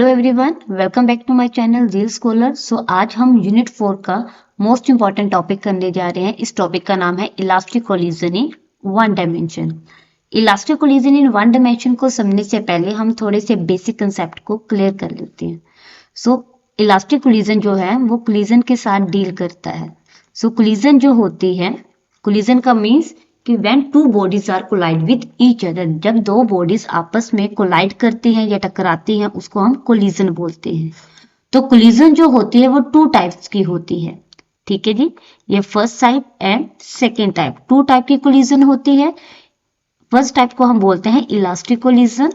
Hello everyone, welcome back to my channel zeal scholar. आज हम unit 4 का most important topic करने जा रहे हैं। इस टॉपिक का नाम है elastic collision in one dimension. Elastic collision in one dimension को समझने से पहले हम थोड़े से बेसिक कंसेप्ट को क्लियर कर लेते हैं। इलास्टिक कोलिजन जो है वो कोलिजन के साथ डील करता है। कोलिजन जो होती है, कोलिजन का मीन्स कि when two bodies are collide with each other, जब दो बॉडीज आपस में कोलाइड करती हैं या टकराती हैं उसको हम कोलिजन बोलते हैं। तो कोलिजन जो होती है वो टू टाइप्स की होती है। ठीक है जी, ये first type and second type, two type की कोलिजन होती है। फर्स्ट टाइप को हम बोलते हैं इलास्टिक कोलिजन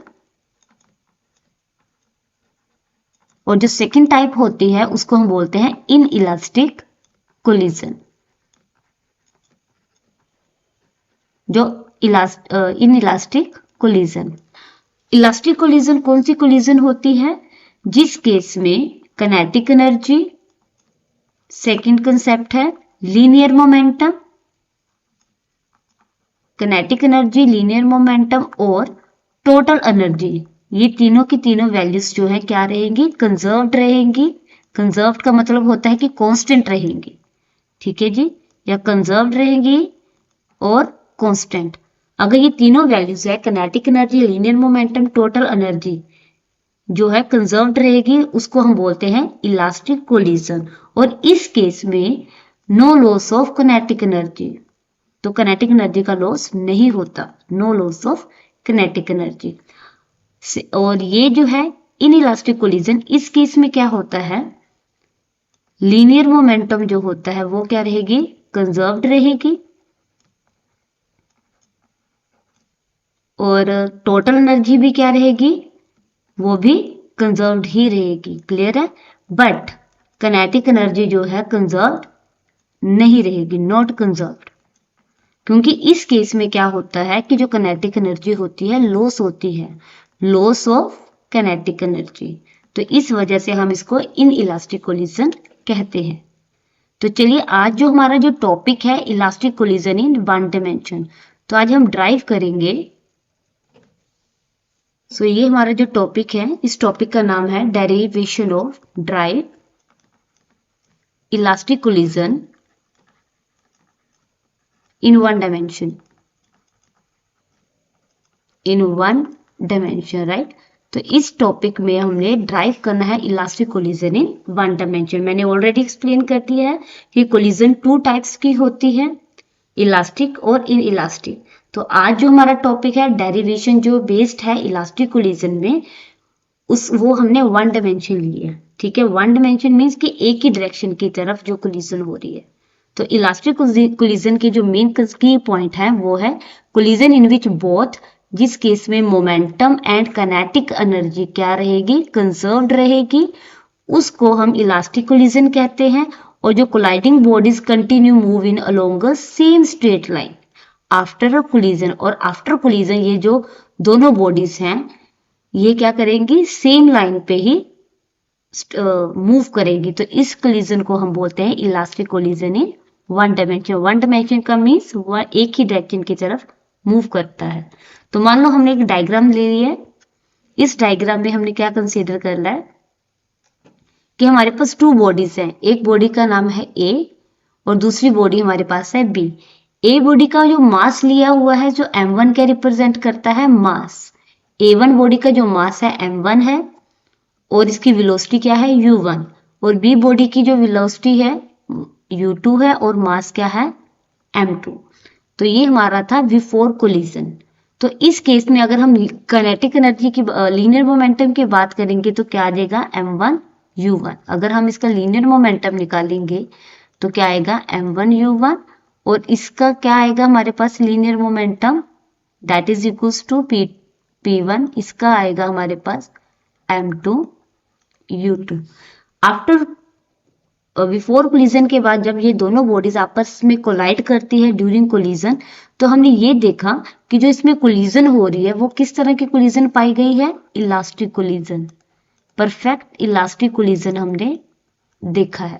और जो सेकेंड टाइप होती है उसको हम बोलते हैं इन इलास्टिक कोलिजन। जो in elastic collision, elastic collision कौन सी कोलिजन होती है? जिस केस में काइनेटिक एनर्जी, सेकंड कंसेप्ट है linear momentum, kinetic energy, linear momentum और टोटल एनर्जी, ये तीनों की तीनों वैल्यूज जो है क्या रहेंगी? कंजर्व्ड रहेंगी। कंजर्व्ड का मतलब होता है कि कांस्टेंट रहेंगी। ठीक है जी, या कंजर्व्ड रहेंगी और कांस्टेंट। अगर ये तीनों वैल्यूज है kinetic energy, linear momentum, total energy जो है कंजर्व्ड रहेगी, उसको हम बोलते हैं इलास्टिक कोलिजन। और इस केस में no loss of kinetic energy, तो काइनेटिक एनर्जी का लॉस नहीं होता, no loss of kinetic energy. और ये जो है इन इलास्टिक कोलिजन, इस केस में क्या होता है? लीनियर मोमेंटम जो होता है वो क्या रहेगी? कंजर्व्ड रहेगी और टोटल एनर्जी भी क्या रहेगी? वो भी कंजर्व्ड ही रहेगी। क्लियर है? बट काइनेटिक एनर्जी जो है कंजर्व्ड नहीं रहेगी, नॉट कंजर्व्ड। क्योंकि इस केस में क्या होता है कि जो काइनेटिक एनर्जी होती है लॉस होती है, लॉस ऑफ काइनेटिक एनर्जी। तो इस वजह से हम इसको इन इलास्टिक कोलिजन कहते हैं। तो चलिए, आज जो हमारा जो टॉपिक है elastic collision in one dimension, तो आज हम ड्राइव करेंगे। ये हमारा जो टॉपिक है, इस टॉपिक का नाम है derivation of drive elastic collision in one dimension, in one dimension, right. तो इस टॉपिक में हमने ड्राइव करना है elastic collision in one dimension. मैंने ऑलरेडी एक्सप्लेन कर दिया है कि कोलिजन टू टाइप्स की होती है, इलास्टिक और इन इलास्टिक। तो आज जो हमारा टॉपिक है डेरिवेशन जो बेस्ड है इलास्टिक कोलिजन में, वो हमने वन डायमेंशन ली है। ठीक है, वन डायमेंशन मीन्स कि एक ही डायरेक्शन की तरफ जो कोलिजन हो रही है। तो इलास्टिक कोलिजन की जो मेन की पॉइंट है वो है कोलिजन इन विच बोथ, जिस केस में मोमेंटम एंड काइनेटिक एनर्जी क्या रहेगी? कंजर्व्ड रहेगी, उसको हम इलास्टिक कोलिजन कहते हैं। और जो colliding bodies continue move in along a same straight line after a collision, और आफ्टर कोलिजन ये जो दोनों बॉडीज हैं ये क्या करेंगी? सेम लाइन पे ही मूव करेंगी। तो इस कोलिजन को हम बोलते हैं elastic collision in one dimension. One dimension का मीन्स वह एक ही डायरेक्शन की तरफ मूव करता है। तो मान लो हमने एक डायग्राम ले लिया है। इस डायग्राम में हमने क्या कंसीडर करना है कि हमारे पास टू बॉडीज हैं। एक बॉडी का नाम है ए और दूसरी बॉडी हमारे पास है बी। ए बॉडी का जो मास लिया हुआ है जो m1 क्या रिप्रेजेंट करता है? मास। a1 बॉडी का जो मास है m1 है और इसकी वेलोसिटी क्या है? u1। और बी बॉडी की जो वेलोसिटी है u2 है और मास क्या है? m2। तो ये हमारा था बिफोर कोलिजन। तो इस केस में अगर हम काइनेटिक एनर्जी की, लीनियर मोमेंटम की बात करेंगे तो क्या आ जाएगा? m1 u1। अगर हम इसका लीनियर मोमेंटम निकालेंगे तो क्या आएगा? m1 u1। और इसका क्या आएगा हमारे पास linear momentum? That is equals to p1। इसका आएगा हमारे पास m2 u2। After before collision के बाद जब ये दोनों बॉडीज आपस में कोलाइड करती है ड्यूरिंग कोलिजन, तो हमने ये देखा कि जो इसमें कोलिजन हो रही है वो किस तरह की कोलिजन पाई गई है? Elastic collision, perfect elastic collision हमने देखा है।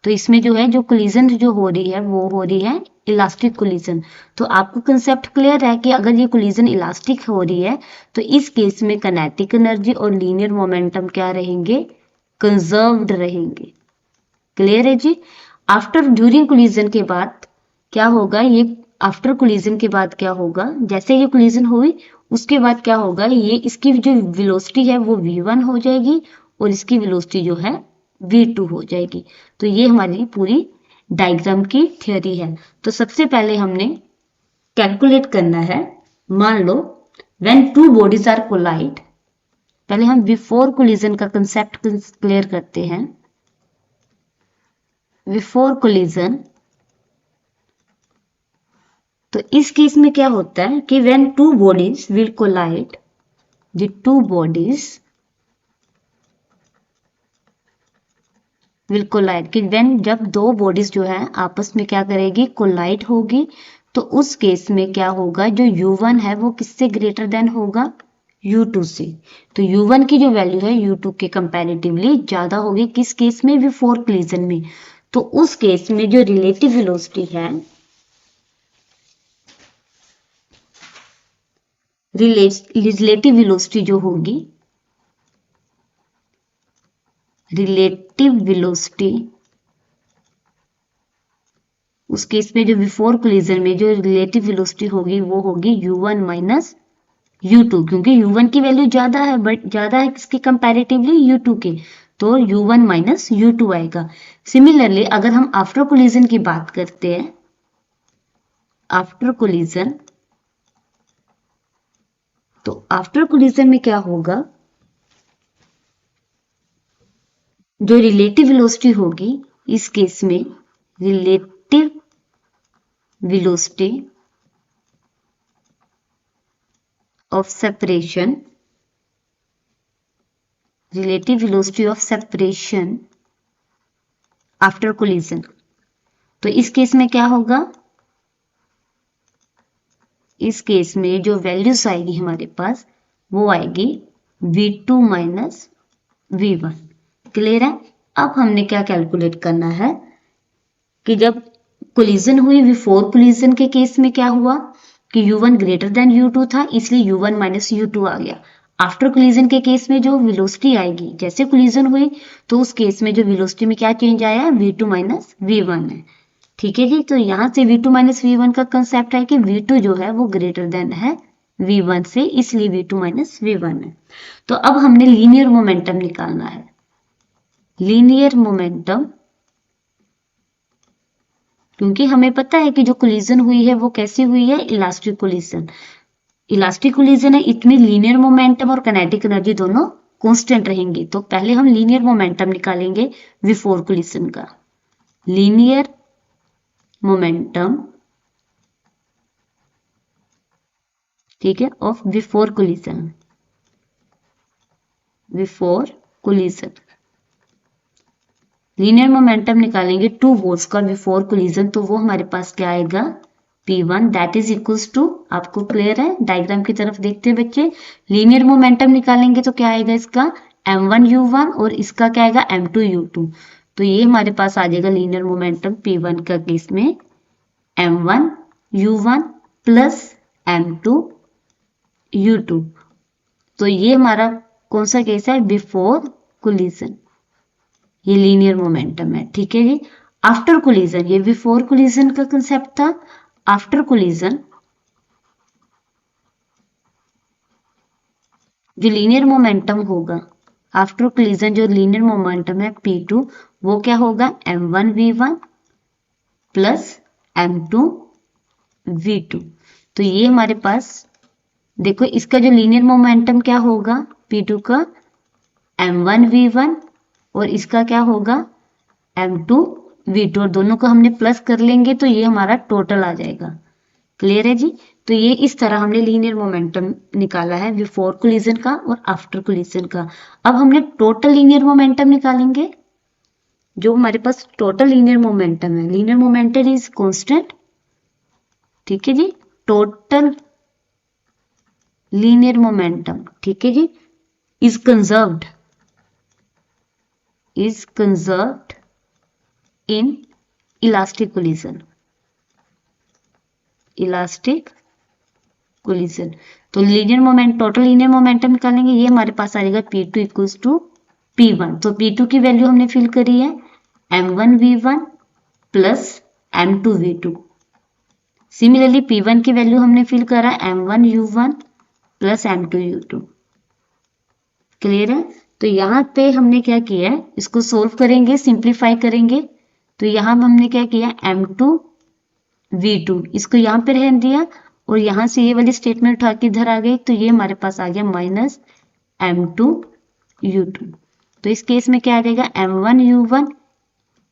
तो इसमें जो है जो कोलिजन जो हो रही है वो हो रही है इलास्टिक कोलिजन। तो आपको कंसेप्ट क्लियर है कि अगर ये कोलिजन इलास्टिक हो रही है तो इस केस में काइनेटिक एनर्जी और लीनियर मोमेंटम क्या रहेंगे, कंजर्व्ड रहेंगे। क्लियर है जी। आफ्टर ड्यूरिंग कोलिजन के बाद क्या होगा, ये आफ्टर कोलिजन के बाद क्या होगा, जैसे ये कोलिजन हुई उसके बाद क्या होगा, ये इसकी जो वेलोसिटी है वो v1 हो जाएगी और इसकी वेलोसिटी जो है v2 हो जाएगी। तो ये हमारी पूरी डायग्राम की थ्योरी है। तो सबसे पहले हमने कैलकुलेट करना है, मान लो when two bodies are collide, पहले हम बिफोर कोलिजन का कंसेप्ट क्लियर करते हैं। बिफोर कोलिजन, तो इस केस में क्या होता है कि when two bodies will collide, the two bodies will collide, कि व्हेन जब दो बॉडीज जो है आपस में क्या करेगी, कोलाइड होगी, तो उस केस में क्या होगा, जो u1 है वो किससे ग्रेटर देन होगा, u2 से। तो u1 की जो वैल्यू है u2 के कंपैरेटिवली ज्यादा होगी, किस केस में, बिफोर कोलिजन में। तो उस केस में जो रिलेटिव वेलोसिटी है, रिलेटिव वेलोसिटी जो होगी, रिलेटिव वेलोसिटी उस केस में जो बिफोर कोलिजन में जो रिलेटिव वेलोसिटी होगी वो होगी u1 माइनस u2, क्योंकि u1 की वैल्यू ज्यादा है, बट ज्यादा है किसके कंपैरेटिवली, u2 के, तो u1 माइनस u2 आएगा। सिमिलरली अगर हम आफ्टर कोलिजन की बात करते हैं, आफ्टर कोलिजन, तो आफ्टर कोलिजन में क्या होगा, जो रिलेटिव वेलोसिटी होगी इस केस में, relative velocity of separation, relative velocity of separation after collision, तो इस केस में क्या होगा, इस केस में जो वैल्यूज आएगी हमारे पास वो आएगी v2 माइनस v1। क्लियर है। अब हमने क्या कैलकुलेट करना है कि जब कोलिजन हुई, बिफोर कोलिजन के केस में क्या हुआ कि u1 ग्रेटर देन u2 था, इसलिए u1 माइनस u2 आ गया। आफ्टर कोलिजन के केस में जो वेलोसिटी आएगी, जैसे कोलिजन हुई तो उस केस में जो वेलोसिटी में क्या चेंज आया, v2 माइनस v1 है। ठीक है जी। तो यहां से v2 माइनस v1 का कंसेप्ट है कि v2 जो है वो ग्रेटर देन है v1 से, इसलिए v2 माइनस v1 है। तो अब हमने लीनियर मोमेंटम निकालना है। लीनियर मोमेंटम, क्योंकि हमें पता है कि जो कोलिजन हुई है वो कैसी हुई है, इलास्टिक कोलिजन। इलास्टिक कोलिजन है, इतनी लीनियर मोमेंटम और काइनेटिक एनर्जी दोनों कांस्टेंट रहेंगी। तो पहले हम लीनियर मोमेंटम निकालेंगे बिफोर कोलिजन का। लीनियर मोमेंटम, ठीक है, of before collision, before collision linear momentum निकालेंगे टू बोल्स का बिफोर कोलिजन, तो वो हमारे पास क्या आएगा, P1 that is equals to, आपको क्लियर है, डायग्राम की तरफ देखते हैं बच्चे। लीनियर मोमेंटम निकालेंगे तो क्या आएगा इसका, m1u1 और इसका क्या आएगा, m2u2। तो ये हमारे पास आ जाएगा लीनियर मोमेंटम P1 का केस में m1u1 प्लस m2u2। तो ये हमारा कौन सा केस है, बिफोर कोलिजन, ये लीनियर मोमेंटम है। ठीक है जी। आफ्टर कोलिजन, ये बिफोर कोलिजन का कंसेप्ट था। आफ्टर कोलिजन जो लीनियर मोमेंटम होगा, आफ्टर कोलिजन जो लीनियर मोमेंटम है P2, वो क्या होगा, m1v1 प्लस m2v2। तो ये हमारे पास देखो, इसका जो लीनियर मोमेंटम क्या होगा P2 का, m1v1 और इसका क्या होगा, m2v2, और दोनों को हमने प्लस कर लेंगे तो ये हमारा टोटल आ जाएगा। क्लियर है जी। तो ये इस तरह हमने लीनियर मोमेंटम निकाला है बिफोर कोलिजन का और आफ्टर कोलिजन का। अब हमने टोटल लीनियर मोमेंटम निकालेंगे। जो हमारे पास टोटल लीनियर मोमेंटम है, लीनियर मोमेंटम इज कांस्टेंट, ठीक है जी, टोटल लीनियर मोमेंटम, ठीक है जी, is conserved in elastic collision, elastic collision. तो linear moment, total linear momentum निकालेंगे, ये हमारे पास आ जाएगा P2 इक्वल्स टू P1। तो P2 की वैल्यू हमने फिल करी है m1v1 plus m2v2। Similarly P1 की वैल्यू हमने फिल करा m1u1 प्लस m2u2। क्लियर है? तो यहाँ पे हमने क्या किया है, इसको सोल्व करेंगे, सिंप्लीफाई करेंगे। तो यहाँ हमने क्या किया, m2v2 इसको यहाँ पे रहने दिया और यहाँ से ये वाली स्टेटमेंट उठा के इधर आ गई, तो ये हमारे पास आ गया माइनस m2u2। तो इस केस में क्या आ जाएगा m1u1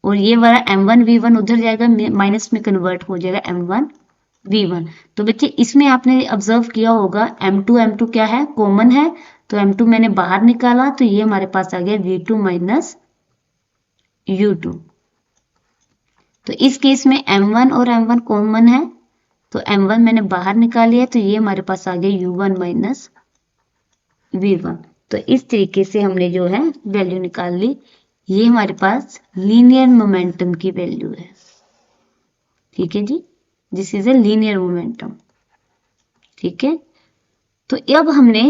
और ये वाला m1v1 उधर जाएगा, माइनस में कन्वर्ट हो जाएगा m1v1। तो बच्चे इसमें आपने ऑब्जर्व किया होगा m2 क्या है, कॉमन है, तो m2 मैंने बाहर निकाला, तो ये हमारे पास आ गया v2 माइनस u2। तो इस केस में m1 और m1 कॉमन है, तो m1 मैंने बाहर निकाल लिया, तो ये हमारे पास आ गया u1 माइनस v1। तो इस तरीके से हमने जो है वैल्यू निकाल ली। ये हमारे पास लीनियर मोमेंटम की वैल्यू है। ठीक है जी, this is a linear momentum. ठीक है, तो अब हमने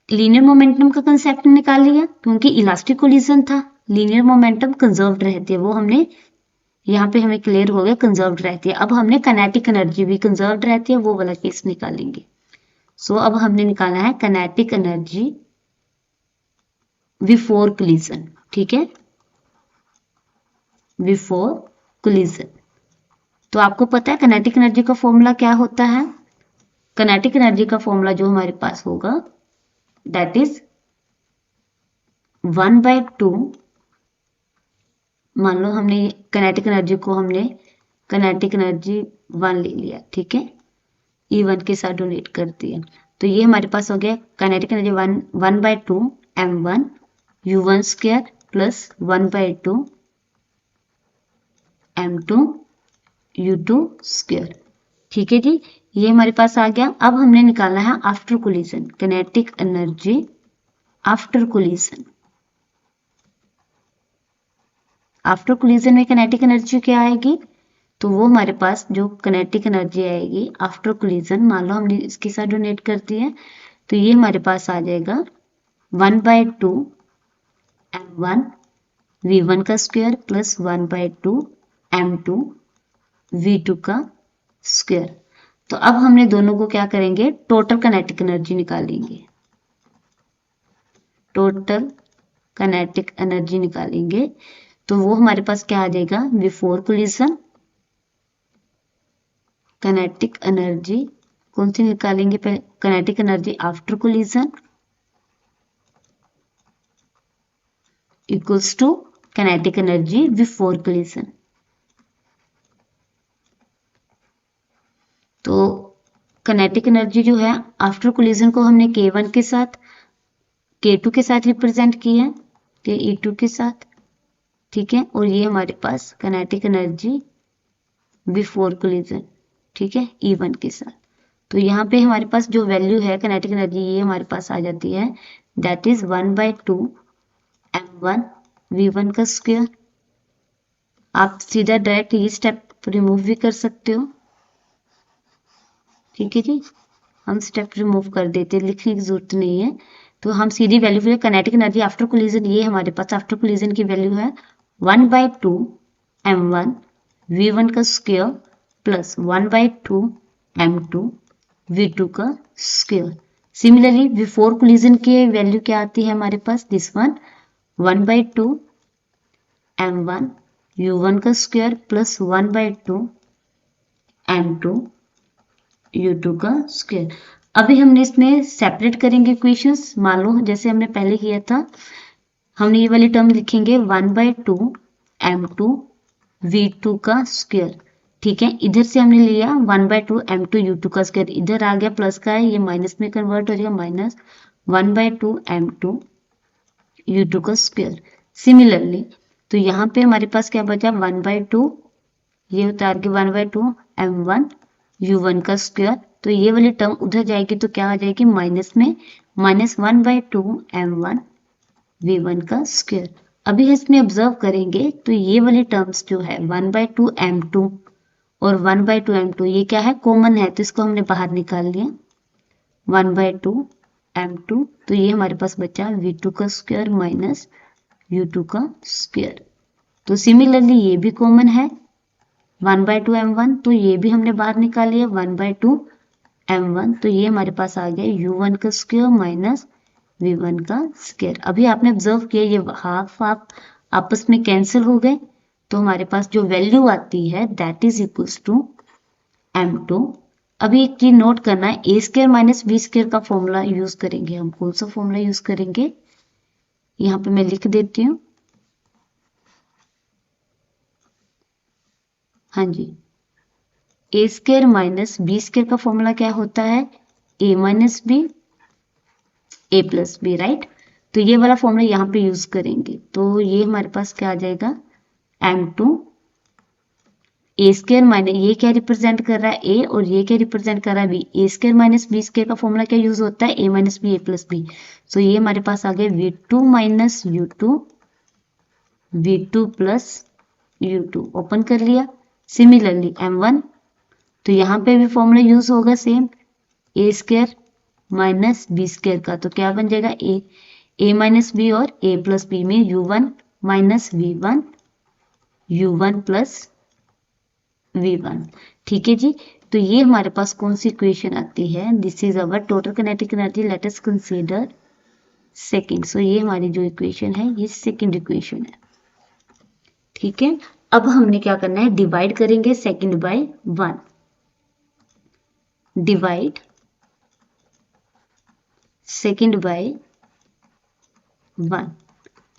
लीनियर मोमेंटम का कंसेप्ट निकाल लिया, क्योंकि इलास्टिक कोलिजन था, लीनियर मोमेंटम कंजर्व्ड रहती है, वो हमने यहाँ पे हमें क्लियर हो गया, कंजर्व्ड रहती है। अब हमने काइनेटिक एनर्जी भी कंजर्व्ड रहती है, वो वाला केस निकालेंगे। सो अब हमने निकाला है काइनेटिक एनर्जी बिफोर कोलिजन। ठीक है, बिफोर कोलिजन। तो आपको पता है काइनेटिक एनर्जी का फॉर्मूला क्या होता है? काइनेटिक एनर्जी का फॉर्मूला जो हमारे पास होगा दैट इज 1/2। मान लो हमने काइनेटिक एनर्जी को हमने काइनेटिक एनर्जी 1 ले लिया, ठीक है, E1 के साथ डोनेट कर दिया, तो ये हमारे पास हो गया kinetic energy 1/2 m1 u1 square plus 1/2 m2 u2 square. ठीक है जी, ये हमारे पास आ गया। अब हमने निकाला है after collision, kinetic energy after collision. After collision में काइनेटिक एनर्जी क्या आएगी, तो वो हमारे पास जो काइनेटिक एनर्जी आएगी आफ्टर कोलिजन, मान लो हमने इसके साथ डोनेट कर दी है, तो ये हमारे पास आ जाएगा 1/2 m1 v1 का स्क्वायर प्लस 1/2 m2 v2 का स्क्वायर। तो अब हमने दोनों को क्या करेंगे, टोटल काइनेटिक एनर्जी निकालेंगे, टोटल काइनेटिक एनर्जी निकालेंगे। तो वो हमारे पास क्या आ जाएगा, बिफोर कोलिजन काइनेटिक एनर्जी कौन सी निकालेंगे, पहले kinetic energy after collision equals to kinetic energy before collision. तो काइनेटिक एनर्जी जो है आफ्टर कोलिजन को हमने K1 के साथ, K2 के साथ रिप्रेजेंट किया है, Ke2 के साथ, ठीक है, और ये हमारे पास काइनेटिक एनर्जी बिफोर कोलिजन, ठीक है, E1 के साथ। तो यहाँ पे हमारे पास जो वैल्यू है काइनेटिक एनर्जी, ये हमारे पास आ जाती है दैट इज 1/2 m1 v1 का स्क्वायर। आप सीधा डायरेक्ट ये स्टेप रिमूव भी कर सकते हो, ठीक है जी, हम स्टेप रिमूव कर देते हैं, लिखने की जरूरत नहीं है। तो हम सीधी वैल्यू फिर काइनेटिक एनर्जी आफ्टर कोलिजन, ये हमारे पास आफ्टर कोलिजन की वैल्यू है 1/2 m1 v1 का स्क्वायर प्लस 1/2 m2 v2 का स्क्वायर। सिमिलरली बिफोर कोलिजन की वैल्यू क्या आती है हमारे पास, दिस वन 1/2 m1 u1 का स्क्वायर प्लस 1/2 m2 u2 का स्क्वायर। अभी हमने इसमें सेपरेट करेंगे इक्वेशंस। मान लो जैसे हमने पहले किया था, हमने ये वाली टर्म लिखेंगे 1/2 m2 v2 का स्क्वायर, ठीक है, इधर से हमने लिया 1/2 m2 u2 का स्क्वायर, इधर आ गया प्लस का है, ये माइनस में कन्वर्ट हो जाएगा, माइनस 1/2 m2 u2 का स्क्वायर। सिमिलरली तो यहाँ पे हमारे पास क्या बचा, 1/2, ये उतार के 1/2 m1 u1 का स्क्वायर, तो ये वाली टर्म उधर जाएगी तो क्या आ जाएगी माइनस में, माइनस 1/2 m1 v1 का स्क्वायर। अभी इसमें ऑब्जर्व करेंगे तो ये वाली टर्म्स जो है 1/2 m2 और 1/2 m2 ये क्या है, कॉमन है, तो इसको हमने बाहर निकाल लिया 1/2 m2, तो ये हमारे पास बचा v2 का स्क्वायर माइनस u2 का स्क्वायर। तो सिमिलरली ये भी कॉमन है 1/2 m1, तो ये भी हमने बाहर निकाल लिया 1/2 m1, तो ये हमारे पास आ गया u1 का स्क्वायर माइनस v1 का स्क्वायर। अभी आपने ऑब्जर्व किया ये हाफ हाफ आपस में कैंसिल हो गए, तो हमारे पास जो वैल्यू आती है that is equals to m2। अभी एक चीज नोट करना है, ए स्क्वायर माइनस बी स्क्वायर का फॉर्मूला यूज करेंगे हम। कौन सा फॉर्मूला यूज करेंगे, यहाँ पे मैं लिख देती हूँ। हाँ जी, ए स्क्वायर माइनस बी स्क्वायर का फॉर्मूला क्या होता है, ए माइनस बी ए प्लस बी, राइट। तो ये वाला फॉर्मूला यहाँ पे यूज करेंगे, तो ये हमारे पास क्या आ जाएगा m2 ए स्क्वायर माइनस, ये क्या रिप्रेजेंट कर रहा है ए, और ये क्या रिप्रेजेंट कर रहा है बी। ए स्क्वायर माइनस बी स्क्वायर का फॉर्मूला क्या यूज होता है, ए माइनस बी ए प्लस बी। सो ये हमारे पास आ गया v2 minus u2 v2 plus u2, open कर लिया। सिमिलरली m1, तो यहाँ पे भी फॉर्मूला यूज होगा सेम, ए स्क्वायर माइनस बी स्क्वायर का, तो क्या बन जाएगा ए माइनस बी और ए प्लस बी में u1 minus v1 u1 plus v1। ठीक है जी, तो ये हमारे पास कौन सी इक्वेशन आती है, this is our total kinetic energy, let us consider second. So ये हमारी जो इक्वेशन है ये सेकंड इक्वेशन है। ठीक है, अब हमने क्या करना है, डिवाइड करेंगे second by 1, divide second by 1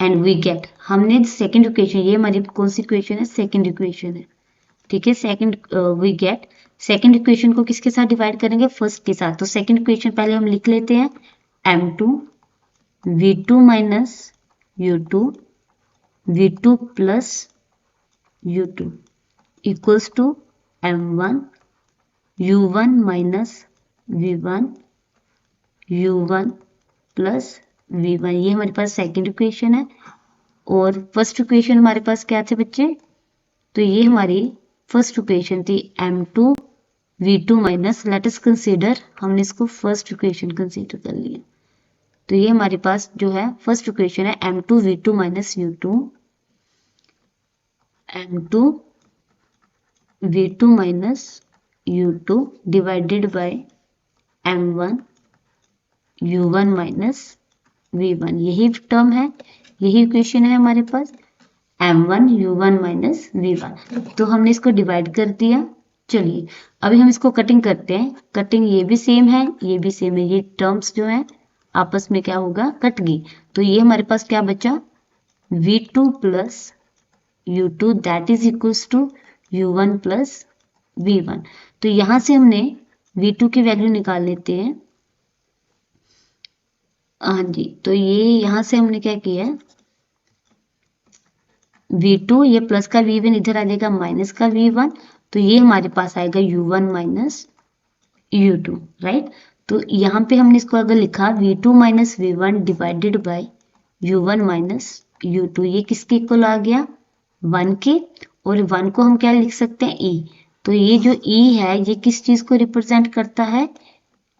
and we get, हमने सेकंड इक्वेशन, ये हमारी कौन सी इक्वेशन है, सेकंड इक्वेशन है। ठीक है, second we get, second equation को किसके साथ डिवाइड करेंगे, फर्स्ट के साथ। तो सेकंड इक्वेशन पहले हम लिख लेते हैं, m2 v2 minus u2 v2 plus u2 equals to m1 u1 minus v1 u1 plus v1, ये हमारे पास सेकंड इक्वेशन है। और फर्स्ट इक्वेशन हमारे पास क्या थे बच्चे, तो ये हमारी फर्स्ट इक्वेशन थी m2 v2 minus, late us consider, हमने इसको फर्स्ट इक्वेशन कंसीडर कर लिया। तो ये हमारे पास जो है फर्स्ट इक्वेशन है m2 v2 minus u2 m2 v2 minus u2 divided by m1 u1 minus v1, यही टर्म है, यही इक्वेशन है हमारे पास m1 u1 माइनस v1। तो हमने इसको डिवाइड कर दिया। चलिए अभी हम इसको कटिंग करते हैं, कटिंग ये भी सेम है ये भी सेम है, ये टर्म्स जो है आपस में क्या होगा, कट गई। तो ये हमारे पास क्या बचा, v2 plus u2 that is equals to u1 plus v1। तो यहां से हमने v2 की वैल्यू निकाल लेते हैं। हाँ जी, तो ये यहां से हमने क्या किया, v2 ये प्लस का v1 इधर आ जाएगा माइनस का v1, तो ये हमारे पास आएगा u1 माइनस u2, राइट। तो यहाँ पे हमने इसको अगर लिखा v2 minus v1 divided by u1 minus u2, ये किसके इक्वल आ गया, 1 के, और 1 को हम क्या लिख सकते हैं, e। तो ये जो e है ये किस चीज को रिप्रेजेंट करता है,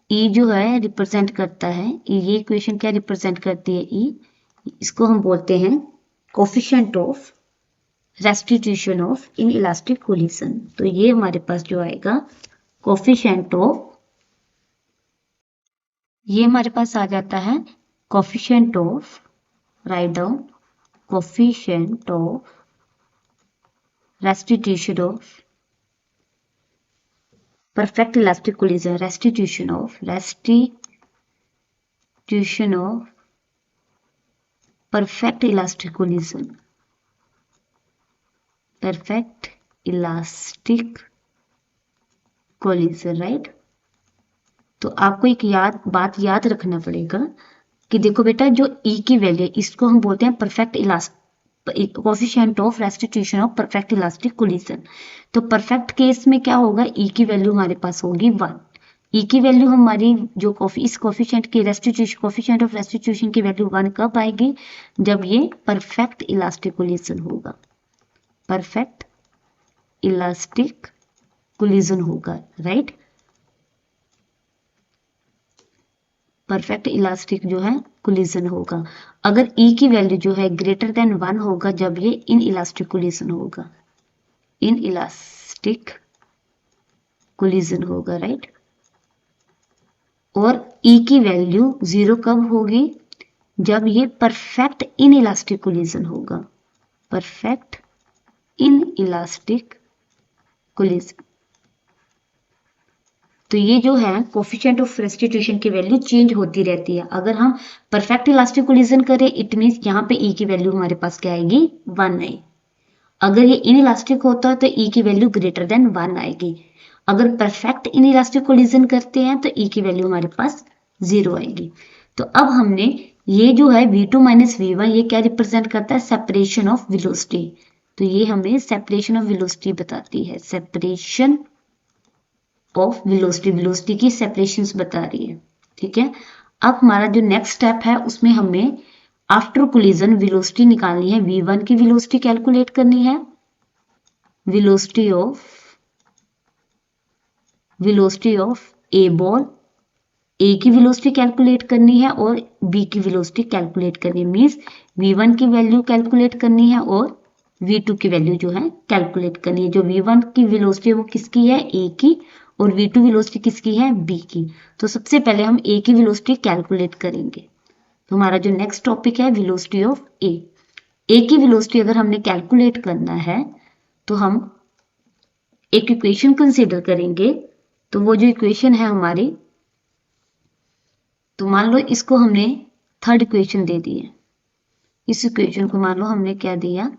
e जो है रिप्रेजेंट करता है, ये इक्वेशन क्या रिप्रेजेंट करती है, e, इसको हम बोलते हैं coefficient of restitution of in elastic collision. तो ये हमारे पास जो आएगा कोफिशिएंट ऑफ, ये हमारे पास आ जाता है coefficient of, write down coefficient of restitution of perfect elastic collision, restitution of perfect elastic collision, perfect elastic collision, right. तो आपको एक बात याद रखना पड़ेगा कि देखो बेटा, जो ई की वैल्यू इसको हम बोलते हैं perfect coefficient of restitution of perfect elastic collision. तो परफेक्ट केस में क्या होगा, ई की वैल्यू हमारे पास होगी 1, ई की वैल्यू हमारी जो इस कोफिशिएंट की रेस्टिट्यूशन कोफिशिएंट ऑफ रेस्टिट्यूशन की वैल्यू 1 कब आएगी, जब ये परफेक्ट इलास्टिक कोलिजन होगा, परफेक्ट इलास्टिक कोलिजन होगा, राइट। परफेक्ट इलास्टिक जो है कोलिजन होगा। अगर ई की वैल्यू जो है ग्रेटर देन 1 होगा, जब ये इन इलास्टिक कोलिजन होगा, इन इलास्टिक कोलिजन होगा, राइट। और ई की वैल्यू 0 कब होगी, जब ये परफेक्ट इन इलास्टिक कोलिजन होगा, परफेक्ट इन इलास्टिक कोलिजन। तो ये जो है कोफिशिएंट ऑफ रेस्टिट्यूशन की वैल्यू चेंज होती रहती है। अगर हम परफेक्ट इलास्टिक कोलिजन करें, इट मीन्स यहाँ पे ई की वैल्यू हमारे पास क्या आएगी, 1 आएगी। अगर ये इन इलास्टिक होता है तो ई की वैल्यू ग्रेटर देन 1 आएगी। अगर परफेक्ट इन इलास्टिक कोलिजन करते हैं तो ई की वैल्यू हमारे पास 0 आएगी। तो अब हमने ये जो है v2 माइनस v1 ये क्या रिप्रेजेंट करता है, सेपरेशन ऑफ वेलोसिटी। तो ये हमें सेपरेशन ऑफ वेलोसिटी बताती है, सेपरेशन ऑफ वेलोसिटी, वेलोसिटी की सेपरेशंस बता रही है, ठीक है। अब हमारा जो नेक्स्ट स्टेप है उसमें हमें आफ्टर कोलिजन वेलोसिटी निकालनी है, v1 की वेलोसिटी कैलकुलेट करनी है, वेलोसिटी ऑफ ए बॉल, ए की वेलोसिटी कैलकुलेट करनी है और बी की वेलोसिटी कैलकुलेट करनी है, मींस v1 की वैल्यू कैलकुलेट करनी है और v2 की वैल्यू जो है कैलकुलेट करनी है। जो v1 की वेलोसिटी है वो किसकी है, ए की, और v2 वेलोसिटी किसकी है, बी की। तो सबसे पहले हम ए की वेलोसिटी कैलकुलेट करेंगे। तो हमारा जो नेक्स्ट टॉपिक है वेलोसिटी ऑफ ए। ए की वेलोसिटी अगर हमने कैलकुलेट करना है तो हम एक इक्वेशन कंसीडर करेंगे। तो वो जो इक्वेशन है हमारी, तो मान लो इसको हमने थर्ड इक्वेशन दे दी है, इस इक्वेशन को मान लो हमने क्या दिया,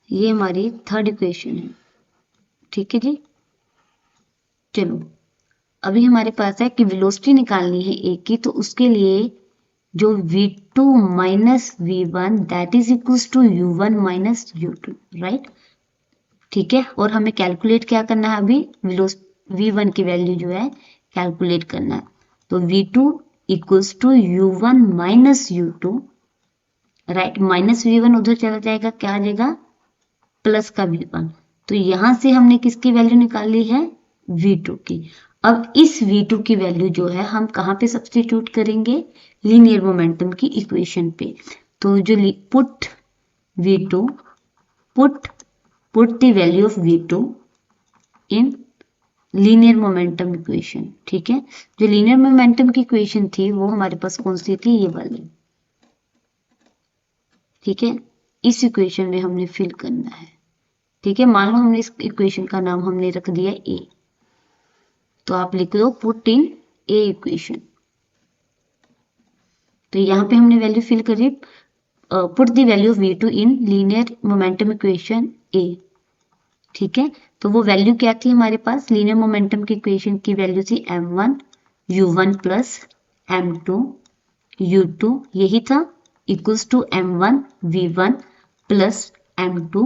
ये हमारी थर्ड इक्वेशन है, ठीक है जी। चलो अभी हमारे पास है कि वेलोसिटी निकालनी है ए की, तो उसके लिए जो v2 minus v1 that is equals to u1 minus u2, right, ठीक है। और हमें कैलकुलेट क्या करना है, अभी v1 की वैल्यू जो है कैलकुलेट करना है। तो v2 equals to u1 minus u2, right, minus v1 उधर चला जाएगा, क्या आ जाएगा, प्लस का v1। तो यहां से हमने किसकी वैल्यू निकाली है, v2 की। अब इस v2 की वैल्यू जो है हम कहाँ पे सब्स्टिट्यूट करेंगे, लीनियर मोमेंटम की इक्वेशन पे। तो जो put v2 put the value of v2 in linear momentum equation, ठीक है। जो लीनियर मोमेंटम की इक्वेशन थी वो हमारे पास कौन सी थी, ये वाली, ठीक है। इस इक्वेशन में हमने फिल करना है, ठीक है। मान लो हमने इस इक्वेशन का नाम हमने रख दिया ए, तो आप लिख दो पुट इन ए इक्वेशन। तो यहाँ पे हमने वैल्यू फिल करी, put the value of v2 in linear momentum equation A, ठीक है। तो वो वैल्यू क्या थी हमारे पास, लीनियर मोमेंटम की इक्वेशन की वैल्यू थी m1 u1 plus m2 u2, यही था, equals to m1 v1 plus m2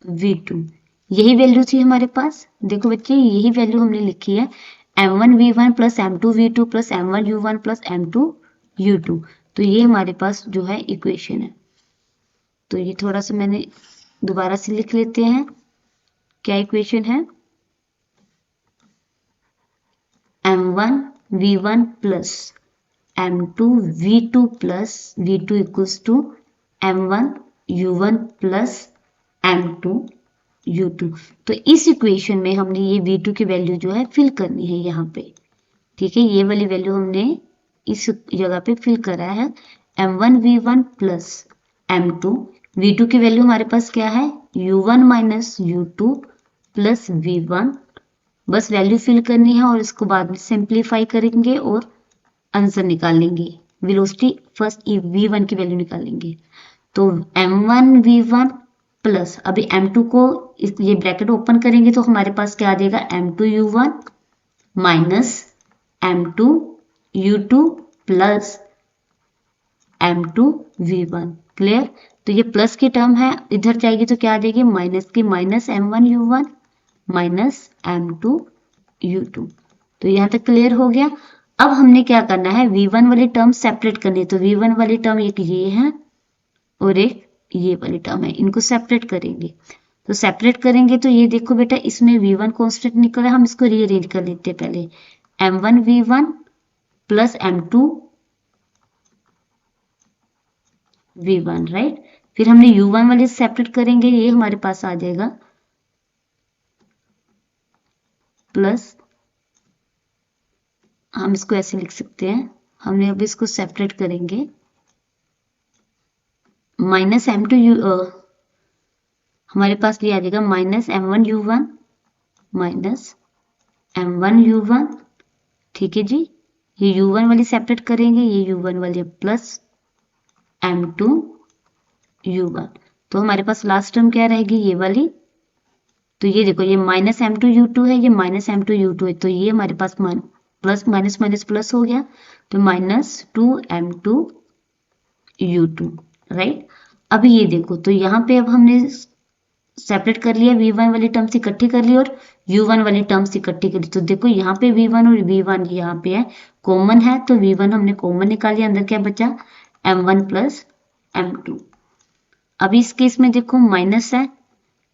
v2, यही वैल्यू थी हमारे पास। देखो बच्चे यही वैल्यू हमने लिखी है, m1 v1 plus m2 v2 plus m1 u1 plus m2 u2। तो ये हमारे पास जो है इक्वेशन है। तो ये थोड़ा सा मैंने दोबारा से लिख लेते हैं, क्या इक्वेशन है, m1 v1 plus m2 v2 plus v2 equals to m1 u1 plus m2 u2। तो इस इक्वेशन में हमने ये v2 की वैल्यू जो है फिल करनी है यहाँ पे, ठीक है। ये वाली वैल्यू हमने इस जगह पे फिल करा है, m1 v1 plus m2 v2 की वैल्यू हमारे पास क्या है, u1 minus u2 plus v1, बस वैल्यू फिल करनी है और इसको बाद में सिंप्लीफाई करेंगे और आंसर निकालेंगे, वेलोसिटी फर्स्ट v1 की वैल्यू निकालेंगे। तो m1 v1 प्लस, अभी m2 को ये ब्रैकेट ओपन करेंगे तो हमारे पास क्या आ जाएगा, m2 u1 minus m2 u2 plus m2 v1, clear. तो ये प्लस की टर्म है, इधर जाएगी तो क्या आ जाएगी, माइनस की, minus m1 u1 minus m2 u2। तो यहाँ तक क्लियर हो गया। अब हमने क्या करना है, v1 वाली टर्म सेपरेट करनी है। तो v1 वाली टर्म एक ये है और एक ये वाली टर्म है, इनको सेपरेट करेंगे। तो सेपरेट करेंगे तो ये देखो बेटा, इसमें v1 कांस्टेंट निकला, हम इसको रीअरेंज कर लेते हैं पहले। m1 v1 plus m2 v1, right. फिर हमने u1 वाले सेपरेट करेंगे, ये हमारे पास आ जाएगा प्लस, हम इसको ऐसे लिख सकते हैं, हमने अब इसको सेपरेट करेंगे, माइनस m2 हमारे पास ये आ जाएगा minus m1 u1 minus m1 u1, ठीक है जी। ये u1 वाली सेपरेट करेंगे, ये u1 वाली प्लस m2 u1। तो हमारे पास लास्ट टर्म क्या रहेगी, ये वाली। तो ये देखो, ये माइनस m2 u2 है, ये माइनस m2 u2 है, तो ये हमारे पास प्लस माइनस माइनस प्लस हो गया, तो माइनस 2m2 u2, राइट। अब ये देखो, तो यहाँ पे अब हमने सेपरेट कर लिया, v1 वाली टर्म्स इकट्ठी कर ली और u1 वाली टर्म्स इकट्ठी कर ली। तो देखो यहाँ पे v1 और v1 यहाँ पे है, कॉमन है, तो v1 हमने कॉमन निकाल लिया, अंदर क्या बचा m1 प्लस m2। अब इस केस में देखो माइनस है,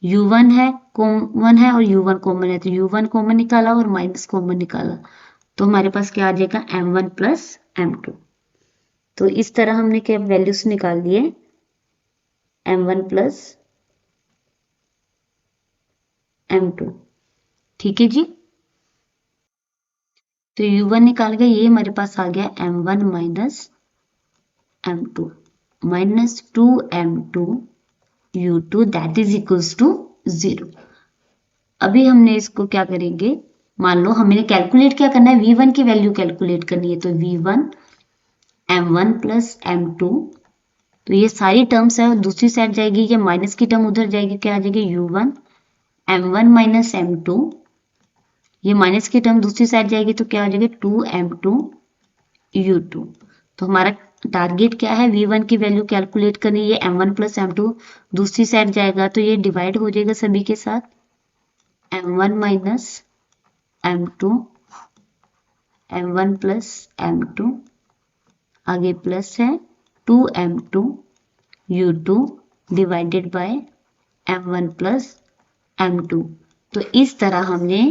u1 है कॉमन है और u1 कॉमन है, तो u1 कॉमन निकाला और माइनस कॉमन निकाला, तो हमारे पास क्या आ जाएगा m1 प्लस m2। तो इस तरह हमने क्या वैल्यूज निकाल लिए, m1 प्लस m2, ठीक है जी। तो u1 निकाल गए, ये हमारे पास आ गया m1 minus m2 minus 2m2 u2 that is equals to 0। अभी हमने इसको क्या करेंगे, मान लो हमें कैलकुलेट क्या करना है, v1 की वैल्यू कैलकुलेट करनी है। तो v1 m1 प्लस m2, तो ये सारी टर्म्स है, दूसरी साइड जाएगी, ये माइनस की टर्म उधर जाएगी, क्या आ जाएगी u1 m1 माइनस m2, ये माइनस की टर्म दूसरी साइड जाएगी, तो क्या आ जाएगा 2m2 u2। तो हमारा टारगेट क्या है, v1 की वैल्यू कैलकुलेट करनी है, m1 प्लस m2 दूसरी साइड जाएगा, तो ये डिवाइड हो जाएगा सभी के साथ, m1 minus m2 m1 plus m2, आगे प्लस है 2m2 u2 divided by m1 plus m2। तो इस तरह हमने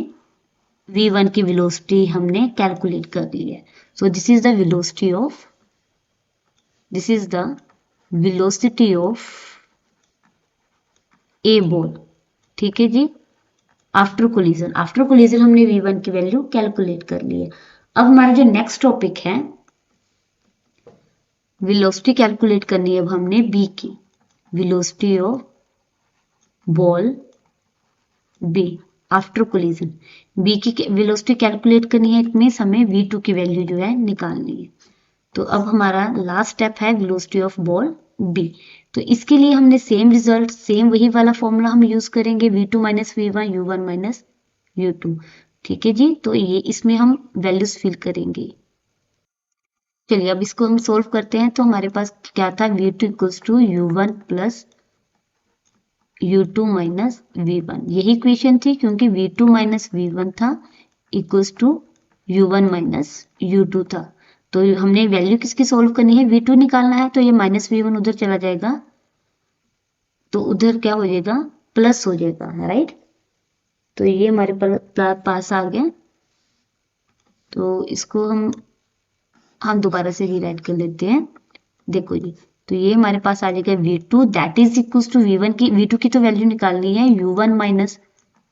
v1 की वेलोसिटी हमने कैलकुलेट कर ली है। So this is the velocity of, this is the velocity of A ball, ठीक है जी। आफ्टर कोलिजन हमने v1 की वैल्यू कैलकुलेट कर ली है। अब हमारा जो नेक्स्ट टॉपिक है, वेलोसिटी कैलकुलेट करनी है अब हमने बी की, velocity of ball B after collision. B की वेलोसिटी कैलकुलेट करनी है, इट मींस हमें v2 की वैल्यू जो है निकालनी है। तो अब हमारा लास्ट स्टेप है वेलोसिटी ऑफ बॉल बी। तो इसके लिए हमने सेम रिजल्ट, सेम वही वाला फॉर्मूला हम यूज करेंगे, v2 minus v1 u1 minus u2, ठीक है जी। तो ये इसमें हम वैल्यूज फिल करेंगे। चलिए अब इसको हम सोल्व करते हैं। तो हमारे पास क्या था, v2 equals to u1 plus u2 minus v1, यही इक्वेशन थी, क्योंकि v2 माइनस v1 था equals to u1 minus u2 था। तो हमने वैल्यू किसकी सोल्व करनी है, v2 निकालना है, तो ये माइनस v1 उधर चला जाएगा, तो उधर क्या हो जाएगा, प्लस हो जाएगा, राइट। तो ये हमारे पास आ गया। तो इसको हम दोबारा से रीराइट कर लेते हैं। देखो जी, तो ये हमारे पास आ जाएगा v2 that is equals to v1 की, v2 की तो वैल्यू निकालनी है, u1 minus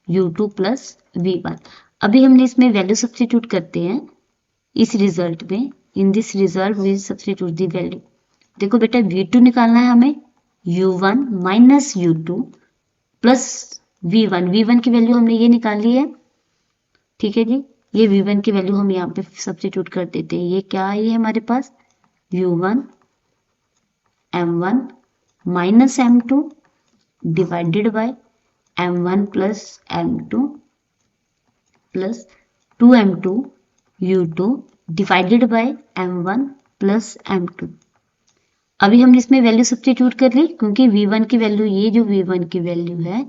u2 plus v1। अभी हमने इसमें वैल्यू सब्स्टिट्यूट करते हैं इस रिजल्ट में, in this result we substitute the value. देखो बेटा, v2 निकालना है हमें, u1 minus u2 plus v1, v1 की वैल्यू हमने ये निकाली है, ठीक है जी। ये v1 की वैल्यू हम यहाँ पे सब्स्टिट्यूट कर देते हैं। ये क्या है, ये हमारे पास u1 m1 minus m2 divided by m1 plus m2 plus 2m2 u2 divided by m1 plus m2। अभी हमने इसमें वैल्यू सब्स्टिट्यूट कर ली, क्योंकि v1 की वैल्यू, ये जो v1 की वैल्यू है,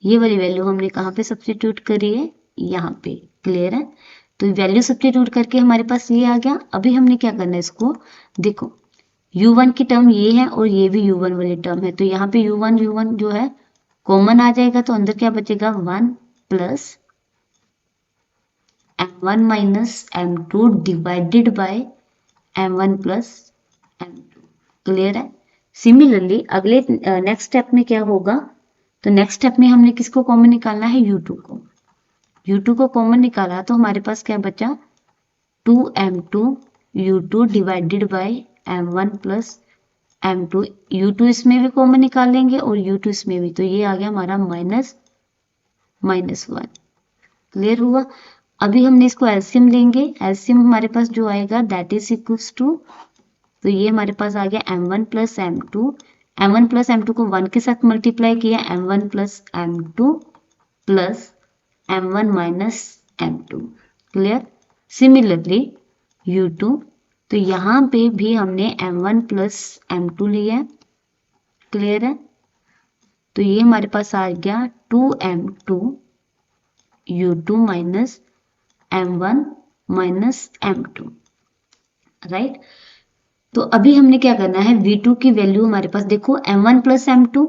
ये वाली वैल्यू हमने कहाँ पे सब्स्टिट्यूट करी है, यहाँ पे। क्लियर है। तो वैल्यू सब्स्टिट्यूट करके हमारे पास ये आ गया। अभी हमने क्या करना है, इसको देखो u1 की टर्म ये है और ये भी u1 वाली टर्म है, तो यहाँ पे u1 जो है कॉमन आ जाएगा, तो अंदर क्या बचेगा 1 plus m1 minus m2 divided by m1 plus m2। Clear है। सिमिलरली अगले नेक्स्ट स्टेप में क्या होगा, तो नेक्स्ट स्टेप में हमने किसको कॉमन निकालना है, u2 को। u2 को कॉमन निकाला तो हमारे पास क्या बचा 2m2 u2 divided by m1 plus m2। u2 इसमें भी कॉमन निकाल लेंगे और u2 इसमें भी, तो ये आ गया हमारा -1। क्लियर हुआ। अभी हमने इसको एलसीएम लेंगे, एलसीएम हमारे पास जो आएगा दैट इज इक्वल्स टू, तो ये हमारे पास आ गया m1 plus m2। m1 plus m2 को 1 के साथ मल्टीप्लाई किया, m1 plus m2 plus m1 minus m2। Clear. Similarly u2, तो यहाँ पे भी हमने m1 प्लस m2 लिया। क्लियर है। तो ये हमारे पास आ गया 2m2 u2 minus m1 minus m2, right. तो अभी हमने क्या करना है, v2 की वैल्यू हमारे पास देखो m1 प्लस m2,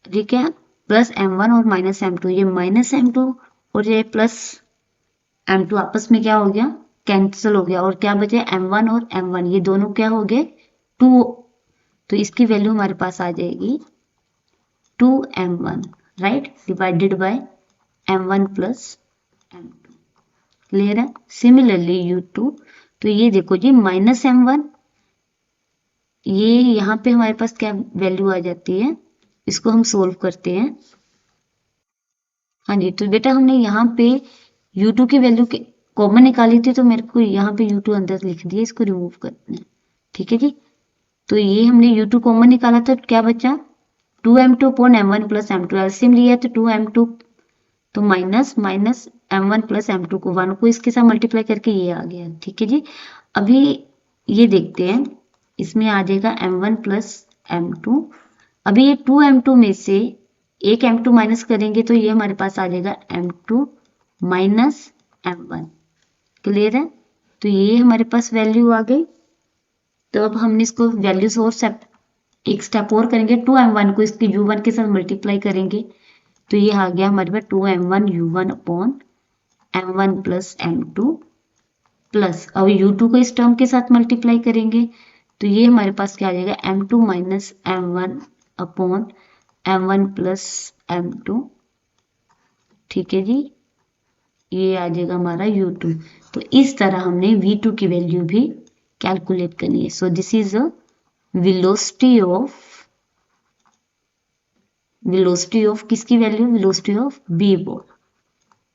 ठीक है, प्लस m1 और माइनस m2, ये माइनस m2 और ये प्लस m2 आपस में क्या हो गया, कैंसिल हो गया, और क्या बचे m1 और m1, ये दोनों क्या हो गए 2, तो इसकी वैल्यू हमारे पास आ जाएगी 2m1, right, divided by m1 plus m2। Clear है। सिमिलरली u2, तो ये देखो जी माइनस m1, ये यहाँ पे हमारे पास क्या वैल्यू आ जाती है, इसको हम सोल्व करते हैं। हाँ जी, तो बेटा हमने यहाँ पे u2 की वैल्यू कॉमन निकाली थी, तो मेरे को यहाँ पे u2 अंदर लिख दिया, इसको रिमूव करते हैं। ठीक है जी। तो ये हमने u2 कॉमन निकाला था, क्या बचा 2m2 upon m1 plus m2, LCM लिया तो 2m2, तो minus minus m1 plus m2 को 1 को इसके साथ मल्टीप्लाई करके ये आ गया। ठीक है जी। अभी ये देखते हैं, इसमें आ जाएगा m1 प्लस m2। अभी ये 2m2 में से एक m2 माइनस करेंगे तो ये हमारे पास आ जाएगा m2 माइनस m1। क्लियर है। तो ये हमारे पास वैल्यू आ गई। तो अब हमने इसको वैल्यूज और एक स्टेप और करेंगे, 2m1 को इसकी u1 के साथ मल्टीप्लाई करेंगे, तो ये आ गया हमारे पास 2m1 u1 upon m1 plus m2 plus, अब u2 को इस टर्म के साथ मल्टीप्लाई करेंगे, तो ये हमारे पास क्या आ जाएगा m2 minus m1 upon m1 plus m2। ठीक है जी, ये आ जाएगा हमारा u2। तो इस तरह हमने v2 की वैल्यू भी कैलकुलेट करनी है। So this is a velocity of किसकी value, velocity of B ball.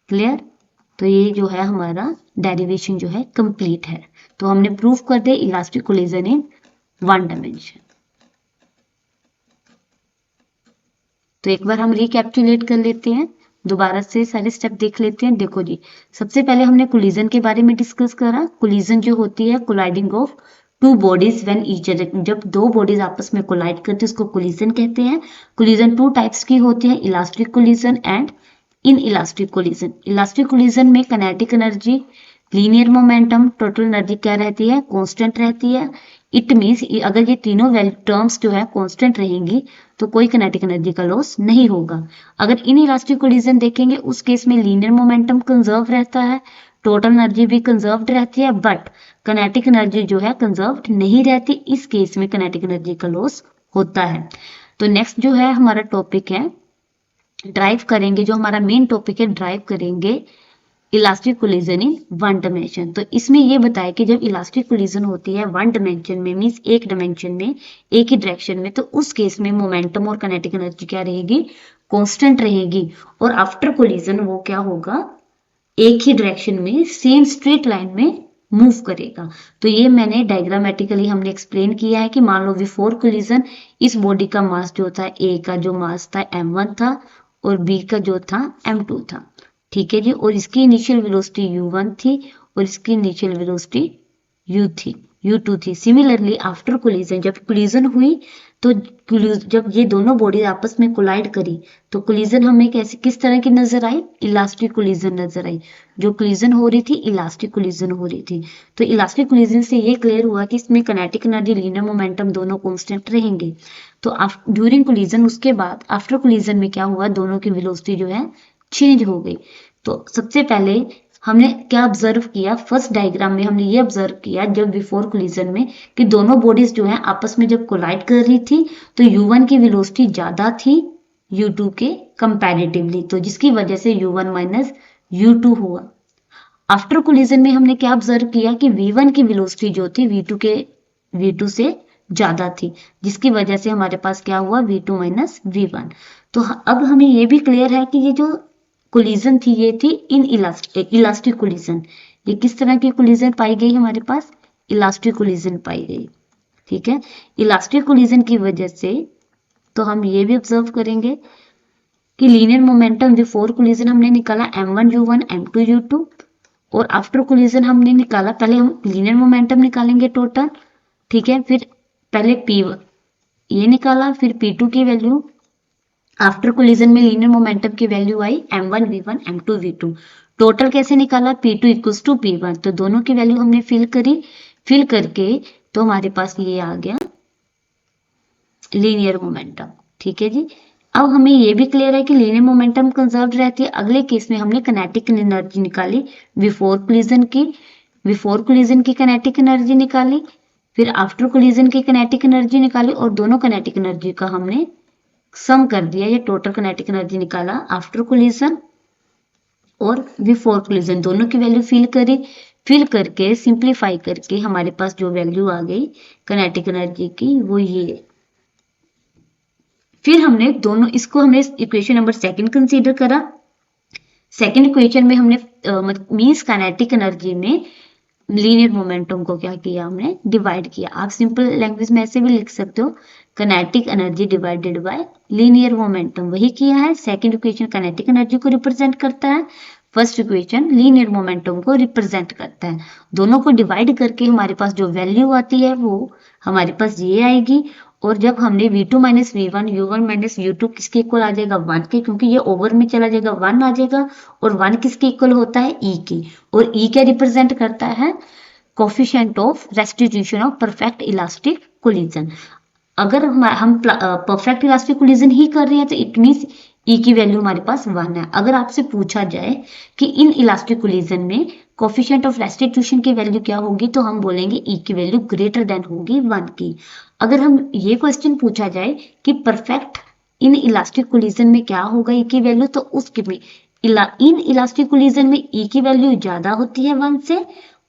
Clear. तो ये जो है हमारा डेरिवेशन जो है कंप्लीट है। तो हमने प्रूव कर दिया इलास्टिक कोलिजन इन 1 डायमेंशन। तो एक बार हम रिकैप्चुलेट कर लेते हैं, दोबारा से सारे स्टेप देख लेते हैं। देखो जी, सबसे पहले हमने कोलिजन के बारे में डिस्कस करा। कोलिजन जो होती है colliding of two bodies when each other, जब दो बॉडीज आपस में कोलाइड करते हैं उसको कोलिजन कहते हैं। कोलिजन 2 टाइप्स की होती है, elastic collision and in elastic collision. Elastic collision में kinetic energy, linear momentum, total energy क्या रहती है, कांस्टेंट रहती है। इट मींस अगर ये तीनों टर्म्स जो है कांस्टेंट रहेंगी तो कोई काइनेटिक एनर्जी का लॉस नहीं होगा। अगर इन इलास्टिक कोलिजन देखेंगे उस केस में लीनियर मोमेंटम कंजर्व रहता है, टोटल एनर्जी भी कंजर्व्ड रहती है, बट काइनेटिक एनर्जी जो है कंजर्व्ड नहीं रहती। इस केस में काइनेटिक एनर्जी का लॉस होता है। तो नेक्स्ट जो है हमारा टॉपिक है, ड्राइव करेंगे, जो हमारा मेन टॉपिक है, ड्राइव करेंगे इलास्टिक कोलिजन इन 1 डायमेंशन। तो इसमें ये बताया कि जब इलास्टिक कोलिजन होती है 1 डायमेंशन में, मींस एक डायमेंशन में, एक ही डायरेक्शन में, तो उस केस में मोमेंटम और काइनेटिक एनर्जी क्या रहेगी, कांस्टेंट रहेगी। और आफ्टर कोलिजन वो क्या होगा, एक ही डायरेक्शन में सेम स्ट्रेट लाइन में मूव करेगा। तो ये मैंने डायग्रामेटिकली हमने एक्सप्लेन किया है कि मान लो बिफोर कोलिजन इस बॉडी का मास जो था, ए का जो मास था m1 था और बी का जो था m2 था। ठीक है जी। और इसकी इनिशियल वेलोसिटी u1 थी और इसकी इनिशियल वेलोसिटी u थी। U2 थी। सिमिलरली आफ्टर कोलिजन, जब कोलिजन हुई तो जब ये दोनों बॉडी आपस में कोलाइड करी तो कोलिजन हमें कैसे किस तरह की नजर आई, इलास्टिक कोलिजन नजर आई। जो कोलिजन हो रही थी इलास्टिक कोलिजन हो रही थी। तो इलास्टिक कोलिजन से ये क्लियर हुआ कि इसमें किनेटिक एनर्जी, लीनियर मोमेंटम दोनों कांस्टेंट रहेंगे। तो ड्यूरिंग कोलिजन, उसके बाद आफ्टर कोलिजन में क्या हुआ, दोनों की वेलोसिटी जो है चेंज हो गई। तो सबसे पहले हमने क्या ऑब्जर्व किया, फर्स्ट डायग्राम में हमने ये ऑब्जर्व किया जब बिफोर कोलिजन में कि दोनों बॉडीज जो है आपस में जब कोलाइड कर रही थी तो U1 की वेलोसिटी ज्यादा थी U2 के कंपैरेटिवली, तो जिसकी वजह से U1 माइनस U2 हुआ। आफ्टर कोलिजन में हमने क्या ऑब्जर्व किया कि V1 की वेलोसिटी जो थी V2 से ज्यादा थी, जिसकी वजह से हमारे पास क्या हुआ, V2 माइनस V1। तो अब हमें ये भी क्लियर है कि ये जो कोलिजन थी ये थी इन इलास्टिक कोलिजन। ये किस तरह की कोलिजन पाई गई हमारे पास, इलास्टिक कोलिजन पाई गई। ठीक है, इलास्टिक कोलिजन की वजह से तो हम ये भी ऑब्जर्व करेंगे कि लीनियर मोमेंटम बिफोर कोलिजन हमने निकाला m1u1 m2u2, और आफ्टर कोलिजन हमने निकाला, पहले हम लीनियर मोमेंटम निकालेंगे टोटल, ठीक है, फिर पहले P1 ये निकाला, फिर P2 की वैल्यू, आफ्टर कोलिजन में लीनियर मोमेंटम की वैल्यू आई m1 v1 m2 v2, total कैसे निकाला, P2 इक्वल्स टू P1, तो दोनों की वैल्यू हमने फिल करी, फिल करके तो हमारे पास ये आ गया लीनियर मोमेंटम। ठीक है जी, अब हमें ये भी क्लियर है कि लीनियर मोमेंटम कंजर्व रहती है। अगले केस में हमने किनेटिक एनर्जी निकाली बिफोर कोलिजन की किनेटिक एनर्जी निकाली, फिर आफ्टर कोलिजन की किनेटिक एनर्जी निकाली, और दोनों किनेटिक एनर्जी का हमने सम कर दिया, ये टोटल किनेटिक एनर्जी निकाला आफ्टर कोलिजन और बिफोर कोलिजन, दोनों की वैल्यू फिल करके सिंप्लीफाई करके हमारे पास जो वैल्यू आ गई किनेटिक एनर्जी की वो ये। फिर हमने हमने इक्वेशन नंबर सेकंड कंसीडर करा। सेकंड इक्वेशन में हमने मींस काइनेटिक एनर्जी में लीनियर मोमेंटम को क्या किया, हमने डिवाइड किया। आप सिंपल लैंग्वेज में ऐसे भी लिख सकते हो, kinetic energy divided by linear momentum, वही किया है। सेकंड इक्वेशन काइनेटिक एनर्जी को रिप्रेजेंट करता है, फर्स्ट इक्वेशन लीनियर मोमेंटम को रिप्रेजेंट करता है। दोनों को डिवाइड करके हमारे पास जो वैल्यू आती है वो हमारे पास ये आएगी। और जब हमने V2 minus V1 U1 minus U2 किसके इक्वल आ जाएगा, 1 के, क्योंकि ये ओवर में चला जाएगा 1 आ जाएगा, और 1 किसके इक्वल होता है, E की, और E क्या रिप्रेजेंट करता है, coefficient of restitution of perfect elastic collision. अगर हम परफेक्ट इलास्टिक कोलिजन ही कर रहे हैं तो इट मींस E की वैल्यू हमारे पास 1 है। अगर आपसे पूछा जाए कि इन इलास्टिक कोलिजन में कोफिशिएंट ऑफ रेस्टिट्यूशन की वैल्यू क्या होगी, तो हम बोलेंगे E की वैल्यू ग्रेटर देन होगी 1 की। अगर हम ये क्वेश्चन पूछा जाए कि परफेक्ट इन इलास्टिक कोलिजन में क्या होगा E की वैल्यू, तो उसके में इन इलास्टिक कोलिजन में E की वैल्यू ज्यादा होती है 1 से,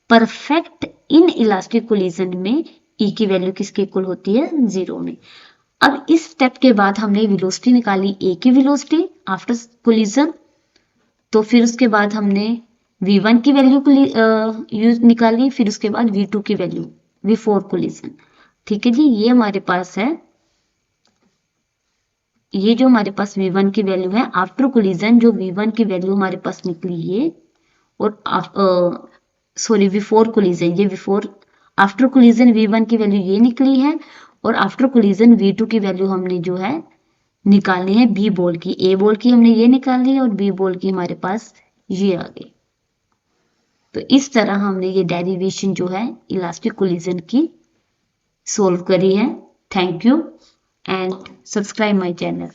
परफेक्ट इन इलास्टिक कोलिजन में E की वैल्यू किसके इक्वल होती है, 0 में। अब इस स्टेप के बाद हमने वेलोसिटी निकाली, A की वेलोसिटी आफ्टर कोलिजन, तो फिर उसके बाद हमने V1 की वैल्यू निकाली, फिर उसके बाद V2 की वैल्यू बिफोर कोलिजन। ठीक है जी, ये हमारे पास है, ये जो हमारे पास V1 की वैल्यू है आफ्टर कोलिजन, जो V1 की वैल्यू हमारे पास निकली ये, और सॉरी बिफोर कोलिजन, ये बिफोर, आफ्टर कोलिजन V1 की वैल्यू ये निकली है, और आफ्टर कोलिजन V2 की वैल्यू हमने जो है निकालनी है B बॉल की, A बॉल की हमने ये निकाल ली और B बॉल की हमारे पास ये आ गई। तो इस तरह हमने ये डेरिवेशन जो है इलास्टिक कोलिजन की सोल्व करी है। Thank you and subscribe my channel.